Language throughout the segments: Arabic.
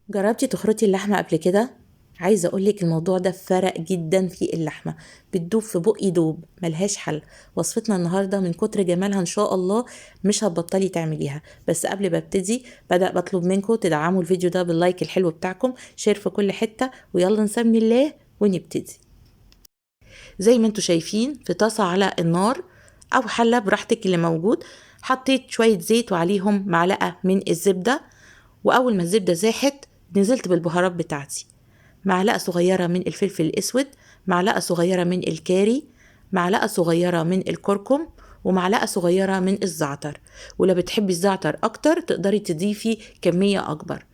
جربتي تخرطي اللحمة قبل كده؟ عايزة اقولك الموضوع ده فرق جدا في اللحمة، بتدوب في بقي دوب ملهاش حل. وصفتنا النهاردة من كتر جمالها ان شاء الله مش هتبطلي تعمليها. بس قبل ما ابتدي بطلب منكم تدعموا الفيديو ده باللايك الحلو بتاعكم، شير في كل حتة، ويلا نسمي الله ونبتدي. زي ما انتوا شايفين في طاسة على النار او حلة براحتك اللي موجود، حطيت شوية زيت وعليهم معلقة من الزبدة. واول ما الزبدة زاحت نزلت بالبهارات بتاعتي، معلقة صغيرة من الفلفل الاسود، معلقة صغيرة من الكاري، معلقة صغيرة من الكركم، ومعلقة صغيرة من الزعتر. ولو بتحبي الزعتر اكتر تقدري تضيفي كمية اكبر.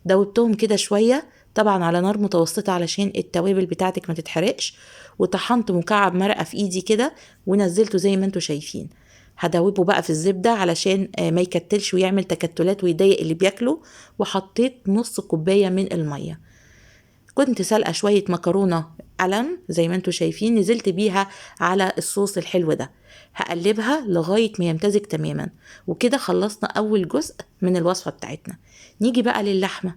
دوبتهم كده شوية طبعا على نار متوسطة علشان التوابل بتاعتك ما تتحرقش. وطحنت مكعب مرقة في ايدي كده ونزلته زي ما انتوا شايفين. هدوبه بقى في الزبدة علشان ما يكتلش ويعمل تكتلات ويضايق اللي بياكله. وحطيت نص كوباية من المية. كنت سلقة شوية مكرونة قلم زي ما انتوا شايفين، نزلت بيها على الصوص الحلو ده. هقلبها لغاية ما يمتزج تماما. وكده خلصنا أول جزء من الوصفة بتاعتنا. نيجي بقى للحمة.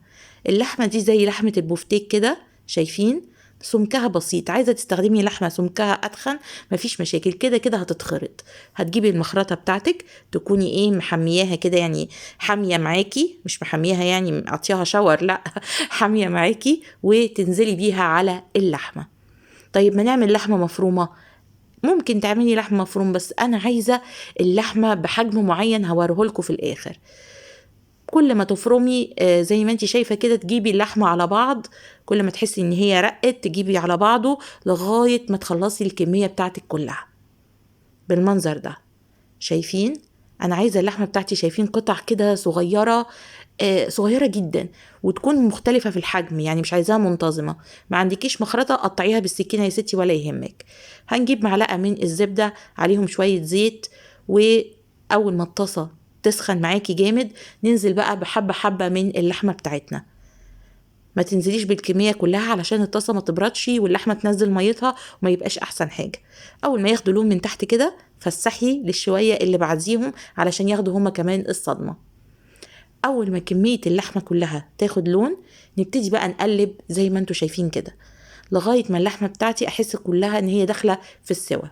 اللحمة دي زي لحمة البفتيك كده، شايفين سمكها بسيط. عايزة تستخدمي لحمة سمكها أتخن مفيش مشاكل، كده كده هتتخرط. هتجيبي المخرطة بتاعتك تكوني محمياها كده، يعني حامية معاكي، مش محمياها يعني مقطيها شاور، لا حامية معاكي، وتنزلي بيها على اللحمة. طيب ما نعمل لحمة مفرومة. ممكن تعملي لحمة مفروم، بس أنا عايزة اللحمة بحجم معين هوريهولكوا في الآخر. كل ما تفرمي زي ما انت شايفة كده تجيبي اللحمة على بعض. كل ما تحسي ان هي رقت تجيبي على بعضه لغاية ما تخلصي الكمية بتاعتك كلها بالمنظر ده. شايفين؟ انا عايزة اللحمة بتاعتي شايفين قطع كده صغيرة، صغيرة جدا، وتكون مختلفة في الحجم، يعني مش عايزاها منتظمة. ما عندكيش مخرطة قطعيها بالسكينة يا ستي ولا يهمك. هنجيب معلقة من الزبدة عليهم شوية زيت، وأول ما الطاسة تسخن معاكي جامد ننزل بقى بحبة حبة من اللحمة بتاعتنا. ما تنزليش بالكمية كلها علشان الطاسة ما تبردش واللحمة تنزل ميتها وما يبقاش أحسن حاجة. أول ما ياخدوا لون من تحت كده فسحي للشوية اللي بعديهم علشان ياخدوا هما كمان الصدمة. اول ما كمية اللحمة كلها تاخد لون نبتدي بقى نقلب زي ما انتوا شايفين كده لغاية ما اللحمة بتاعتي احس كلها ان هي داخلة في السوا.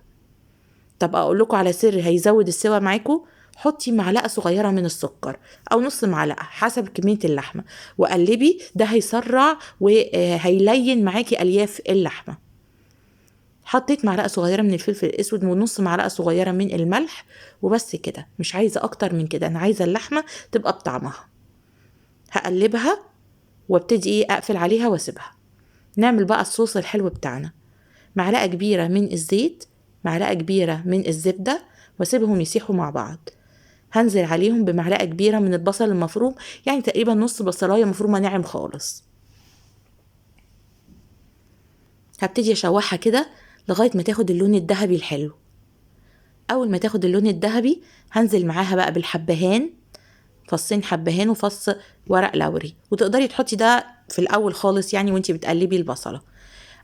طب اقول لكم على سر هيزود السوا معاكم. حطي معلقة صغيرة من السكر او نص معلقة حسب كمية اللحمة، وقلبي، ده هيسرع وهيلين معاكي الياف اللحمة. حطيت معلقة صغيرة من الفلفل الاسود ونص معلقة صغيرة من الملح، وبس كده، مش عايزة اكتر من كده، انا عايزة اللحمة تبقى بطعمها. هقلبها وابتدي اقفل عليها واسيبها. نعمل بقى الصوص الحلو بتاعنا. معلقة كبيرة من الزيت، معلقة كبيرة من الزبدة، واسيبهم يسيحوا مع بعض. هنزل عليهم بمعلقة كبيرة من البصل المفروم، يعني تقريبا نص بصلاية مفرومة ناعم خالص. هبتدي اشوحها كده لغاية ما تاخد اللون الذهبي الحلو. اول ما تاخد اللون الذهبي هنزل معاها بقى بالحبهان، فصين حبهان وفص ورق لوري، وتقدري تحطي ده في الاول خالص يعني وانتي بتقلبي البصلة.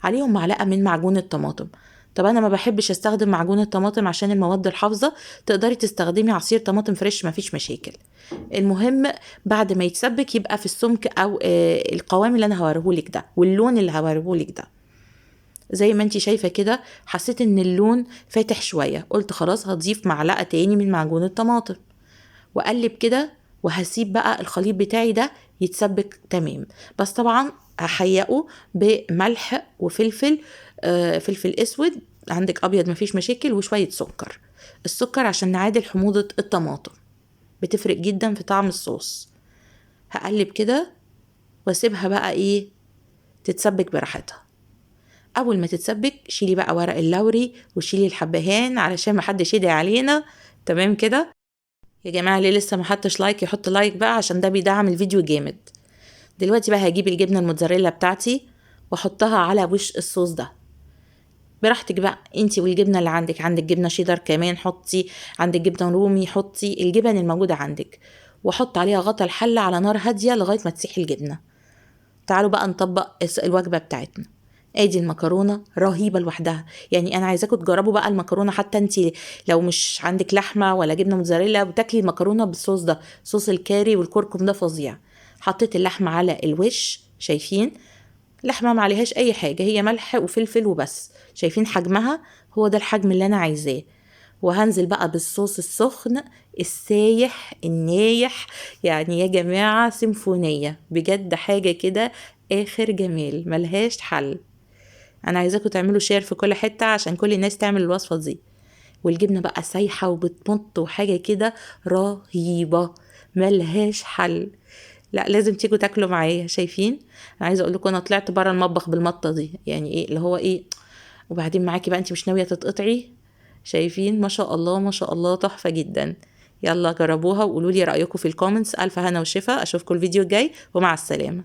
عليهم معلقة من معجون الطماطم. طب انا ما بحبش استخدم معجون الطماطم عشان المواد الحافظة، تقدري تستخدمي عصير طماطم فريش مفيش مشاكل. المهم بعد ما يتسبك يبقى في السمك او القوام اللي انا هوريهولك ده واللون اللي هوريهولك ده. زي ما انتي شايفة كده حسيت ان اللون فاتح شوية، قلت خلاص هضيف معلقة تاني من معجون الطماطم واقلب كده. وهسيب بقى الخليط بتاعي ده يتسبك تمام. بس طبعا هحيقه بملح وفلفل، فلفل اسود، عندك ابيض مفيش مشاكل، وشوية سكر. السكر عشان نعادل حموضة الطماطم، بتفرق جدا في طعم الصوص. هقلب كده واسيبها بقى تتسبك براحتها. اول ما تتسبك شيلي بقى ورق اللوري وشيلي الحبهان علشان محدش يدعي علينا. تمام كده يا جماعة، اللي لسه ما حطش لايك يحط لايك بقى عشان ده بيدعم الفيديو جامد. دلوقتي بقى هجيب الجبنة الموتزاريلا بتاعتي واحطها على وش الصوص ده. براحتك بقى انتي والجبنة اللي عندك جبنة شيدر كمان حطي، عندك جبنة رومي حطي، الجبن الموجودة عندك. واحط عليها غطا الحلة على نار هادية لغاية ما تسيح الجبنة. تعالوا بقى نطبق الوجبة بتاعتنا. ادي المكرونه رهيبه لوحدها، يعني انا عايزاكم تجربوا بقى المكرونه. حتى انت لو مش عندك لحمه ولا جبنه موتزاريلا بتاكلي المكرونه بالصوص ده، صوص الكاري والكركم ده فظيع. حطيت اللحمة على الوش، شايفين اللحمة ما عليهاش اي حاجة، هي ملح وفلفل وبس. شايفين حجمها؟ هو ده الحجم اللي انا عايزاه. وهنزل بقى بالصوص السخن السايح النايح، يعني يا جماعة سيمفونية بجد، حاجة كده اخر جمال ملهاش حل. انا عايزاكم تعملوا شير في كل حتة عشان كل الناس تعمل الوصفة دي. والجبنة بقى سايحة وبتمط وحاجة كده رهيبة ملهاش حل. لا لازم تيجوا تاكلوا معايا. شايفين؟ انا عايزه اقول لكم انا طلعت بره المطبخ بالمطه دي، يعني ايه اللي هو ايه. وبعدين معاكي بقى انت مش ناويه تتقطعي. شايفين؟ ما شاء الله ما شاء الله تحفه جدا. يلا جربوها وقولوا لي رايكم في الكومنتس. الف هنا وشفا، اشوفكم الفيديو الجاي ومع السلامه.